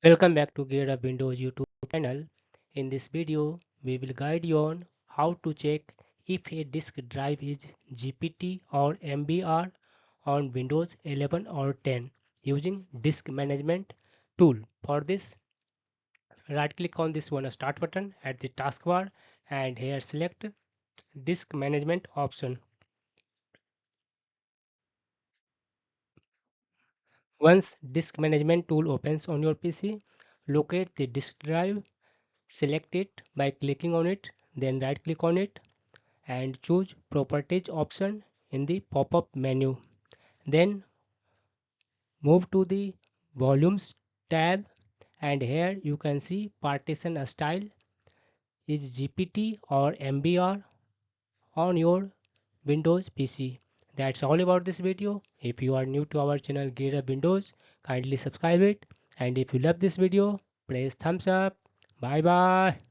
Welcome back to Gear Up Windows YouTube channel. In this video, we will guide you on how to check if a disk drive is GPT or MBR on Windows 11 or 10 using Disk Management tool. For this, right click on this one start button at the taskbar and here select Disk Management option. Once Disk Management tool opens on your PC, locate the disk drive, select it by clicking on it, then right click on it and choose properties option in the pop-up menu. Then move to the volumes tab and here you can see partition style is GPT or MBR on your Windows PC. That's all about this video. If you are new to our channel Gear Up Windows, kindly subscribe it, and if you love this video, press thumbs up. Bye bye.